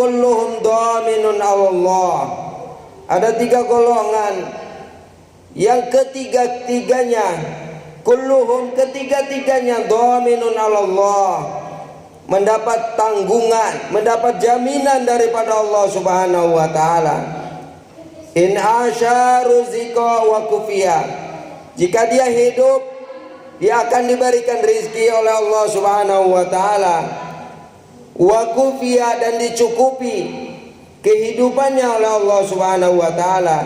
kulluhum dhaminun Allah. Ada 3 golongan yang ketiga-tiganya, kulluhum, ketiga-tiganya dhaminun Allah, mendapat tanggungan, mendapat jaminan daripada Allah Subhanahu wa taala. In asya ruzika wa kufiya. Jika dia hidup, dia akan diberikan rizki oleh Allah Subhanahu wa taala. Wa kufiya, dan dicukupi kehidupannya oleh Allah Subhanahu wa taala.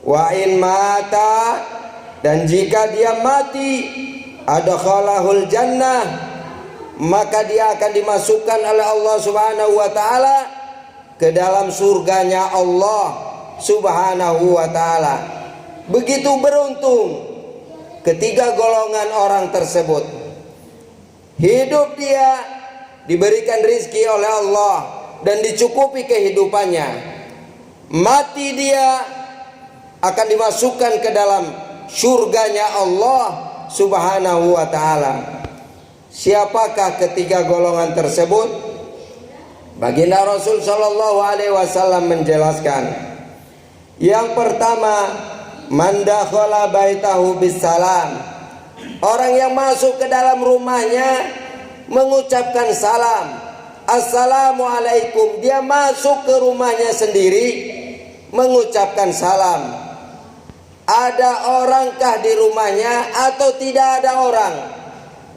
Wa in mata, dan jika dia mati, adkhalahul jannah, maka dia akan dimasukkan oleh Allah Subhanahu wa taala ke dalam surganya Allah Subhanahu wa taala. Begitu beruntung ketiga golongan orang tersebut. Hidup dia diberikan rizki oleh Allah dan dicukupi kehidupannya. Mati dia akan dimasukkan ke dalam surganya Allah Subhanahu wa taala. Siapakah ketiga golongan tersebut? Baginda Rasul sallallahu alaihi wasallam menjelaskan. Yang pertama, man dakhala baitahu bisalam. Orang yang masuk ke dalam rumahnya mengucapkan salam. Assalamualaikum. Dia masuk ke rumahnya sendiri mengucapkan salam. Ada orangkah di rumahnya atau tidak ada orang?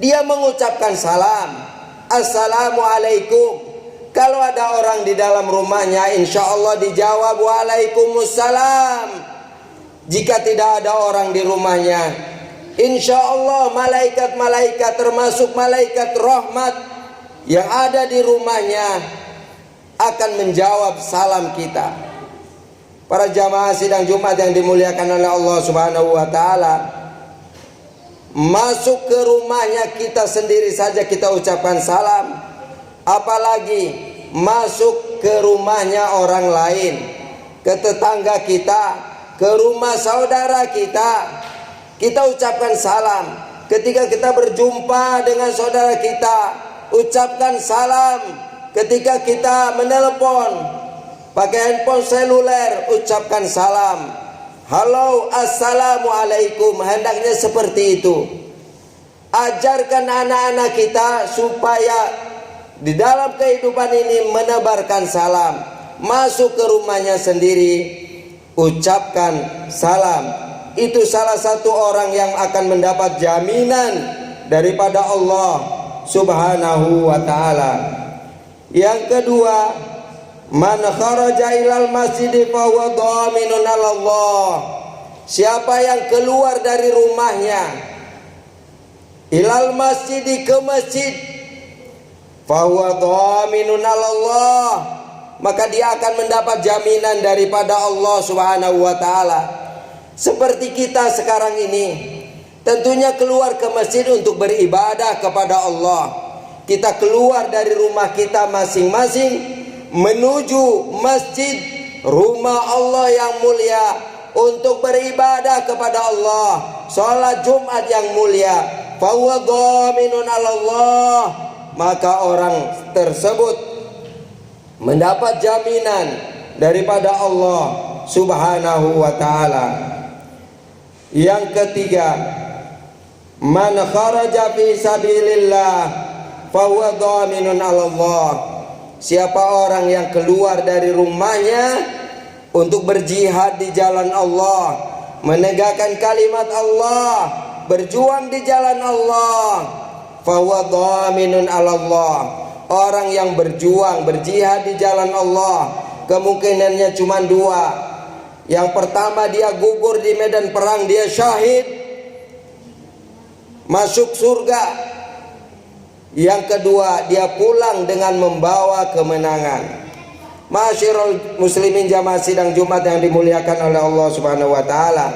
Dia mengucapkan salam, Assalamualaikum. Kalau ada orang di dalam rumahnya, insya Allah dijawab Waalaikumsalam. Jika tidak ada orang di rumahnya, insya Allah malaikat-malaikat, termasuk malaikat rahmat yang ada di rumahnya, akan menjawab salam kita. Para jamaah sidang Jumat yang dimuliakan oleh Allah Subhanahu wa taala, masuk ke rumahnya kita sendiri saja kita ucapkan salam, apalagi masuk ke rumahnya orang lain, ke tetangga kita, ke rumah saudara kita, kita ucapkan salam. Ketika kita berjumpa dengan saudara kita, ucapkan salam. Ketika kita menelepon pakai handphone seluler, ucapkan salam. Halo, assalamualaikum. Hendaknya seperti itu. Ajarkan anak-anak kita supaya di dalam kehidupan ini menebarkan salam. Masuk ke rumahnya sendiri, ucapkan salam. Itu salah satu orang yang akan mendapat jaminan daripada Allah Subhanahu wa taala. Yang kedua, man kharaja ilal masjid fa huwa dhaminun 'ala Allah. Siapa yang keluar dari rumahnya ilal masjid, ke masjid, fa huwa dhaminun 'ala Allah, maka dia akan mendapat jaminan daripada Allah Subhanahu wa taala. Seperti kita sekarang ini, tentunya keluar ke masjid untuk beribadah kepada Allah. Kita keluar dari rumah kita masing-masing menuju masjid, rumah Allah yang mulia, untuk beribadah kepada Allah, sholat Jumat yang mulia. Fa huwa dhaminun 'ala Allah, maka orang tersebut mendapat jaminan daripada Allah Subhanahu wa taala. Yang ketiga, man kharaja fi sabilillah fa huwa dhaminun 'ala Allah. Siapa orang yang keluar dari rumahnya untuk berjihad di jalan Allah, menegakkan kalimat Allah, berjuang di jalan Allah, fa huwa dhaminun 'ala Allah. Orang yang berjuang, berjihad di jalan Allah, kemungkinannya cuma dua. Yang pertama, dia gugur di medan perang, dia syahid, masuk surga. Yang kedua, dia pulang dengan membawa kemenangan. Ma'asyiral muslimin jamaah sidang Jumat yang dimuliakan oleh Allah Subhanahu wa taala.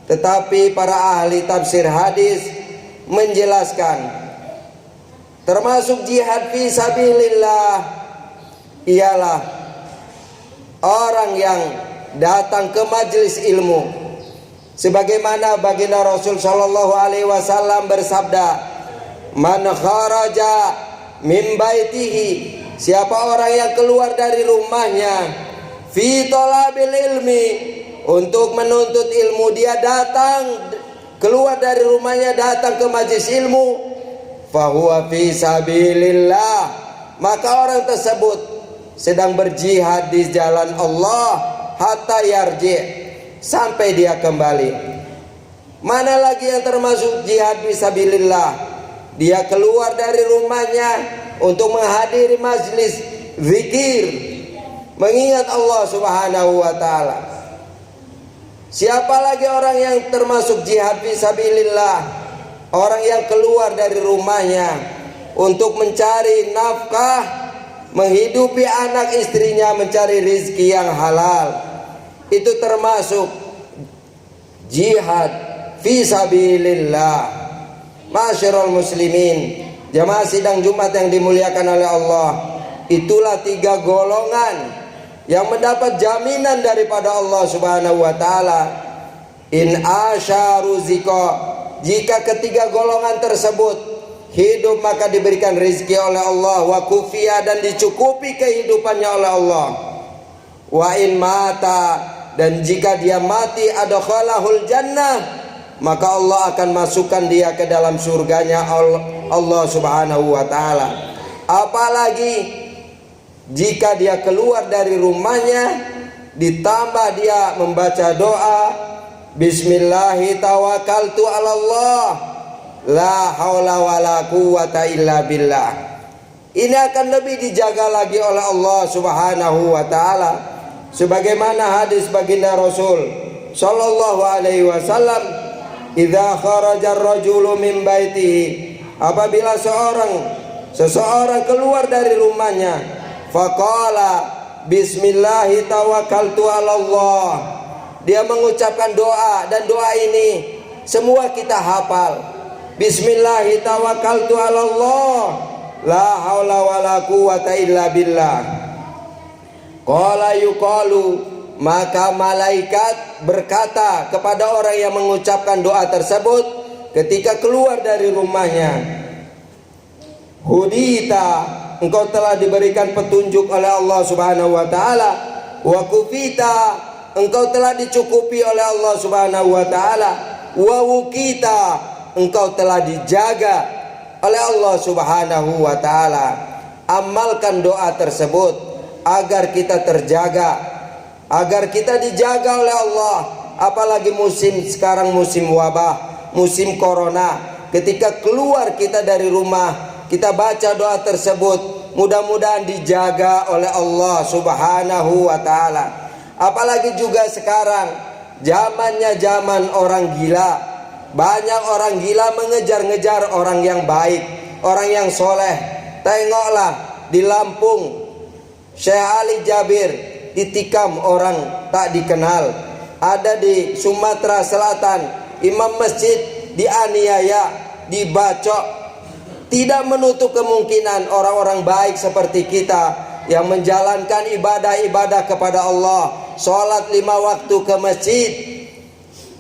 Tetapi para ahli tafsir hadis menjelaskan, termasuk jihad fi sabilillah ialah orang yang datang ke majelis ilmu, sebagaimana baginda Rasul sallallahu alaihi wasallam bersabda, man kharaja min baitihi, Siapa orang yang keluar dari rumahnya fi talabil ilmi, untuk menuntut ilmu, dia datang keluar dari rumahnya datang ke majelis ilmu, fahuwa fi sabilillah, maka orang tersebut sedang berjihad di jalan Allah hatta yarji, sampai dia kembali. Mana lagi yang termasuk jihad fi sabilillah? Dia keluar dari rumahnya untuk menghadiri majlis zikir, mengingat Allah Subhanahu wa taala. Siapa lagi orang yang termasuk jihad fi sabilillah? Orang yang keluar dari rumahnya untuk mencari nafkah, menghidupi anak istrinya, mencari rizki yang halal. Itu termasuk jihad fi sabilillah. Masyarul muslimin, jamaah sidang Jumat yang dimuliakan oleh Allah, itulah 3 golongan yang mendapat jaminan daripada Allah Subhanahu wa taala. In asyaru zika, jika ketiga golongan tersebut hidup maka diberikan rezeki oleh Allah, wa kufiya, dan dicukupi kehidupannya oleh Allah. Wa in mata, dan jika dia mati, adkhalahul jannah, maka Allah akan masukkan dia ke dalam surganya Allah Subhanahu wa taala. Apalagi jika dia keluar dari rumahnya ditambah dia membaca doa, bismillahi tawakkaltu 'ala Allah, la haula wala quwata illa billah. Ini akan lebih dijaga lagi oleh Allah Subhanahu wa taala, sebagaimana hadis baginda Rasul sallallahu alaihi wasallam, idza kharajar rajulu min baitihi, apabila seseorang keluar dari rumahnya, faqala bismillahi tawakkaltu 'ala Allah, dia mengucapkan doa, dan doa ini semua kita hafal. Bismillahi tawakkaltu 'ala Allah, la haula wala quwata illa billah. Qala yuqalu, maka malaikat berkata kepada orang yang mengucapkan doa tersebut ketika keluar dari rumahnya, hudita, engkau telah diberikan petunjuk oleh Allah Subhanahu wa taala, wa kufita, engkau telah dicukupi oleh Allah Subhanahu wa taala, wa wukita, engkau telah dijaga oleh Allah Subhanahu wa taala. Amalkan doa tersebut agar kita terjaga, agar kita dijaga oleh Allah. Apalagi musim sekarang, musim wabah, musim corona. Ketika keluar kita dari rumah, kita baca doa tersebut, mudah-mudahan dijaga oleh Allah Subhanahu wa taala. Apalagi juga sekarang zamannya zaman orang gila. Banyak orang gila mengejar-ngejar orang yang baik, orang yang soleh. Tengoklah di Lampung, Syekh Ali Jabir ditikam orang tak dikenal. Ada di Sumatera Selatan, imam masjid dianiaya, dibacok. Tidak menutup kemungkinan orang-orang baik seperti kita yang menjalankan ibadah-ibadah kepada Allah, sholat 5 waktu ke masjid,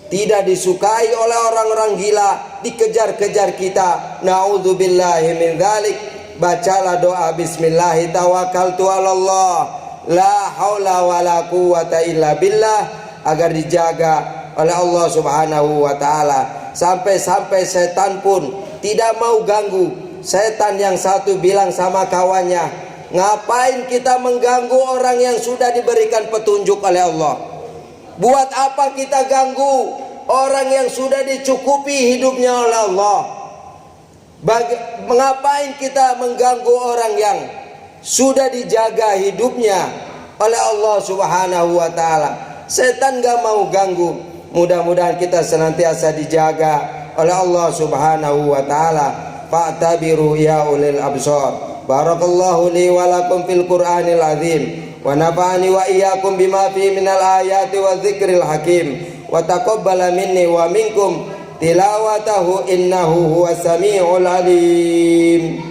tidak disukai oleh orang-orang gila, dikejar-kejar kita. Na'udzubillahi min dzalik. Bacalah doa bismillahi tawakkaltu 'ala Allah, la haula wala quwata illa billah, agar dijaga oleh Allah Subhanahu wa taala. Sampai-sampai setan pun tidak mau ganggu. Setan yang satu bilang sama kawannya, ngapain kita mengganggu orang yang sudah diberikan petunjuk oleh Allah? Buat apa kita ganggu orang yang sudah dicukupi hidupnya oleh Allah? Mengapain kita mengganggu orang yang sudah dijaga hidupnya oleh Allah Subhanahu wa taala? Setan gak mau ganggu. Mudah-mudahan kita senantiasa dijaga oleh Allah Subhanahu wa taala. Fa'tabiru ya ulil absar. Barakallahu li wa lakum fil Qur'anil azim, wa nafa'ani wa iyyakum bima fi minal ayati wa dzikril hakim, wa taqabbala minni wa minkum tilawatahu innahu huwas samiul alim.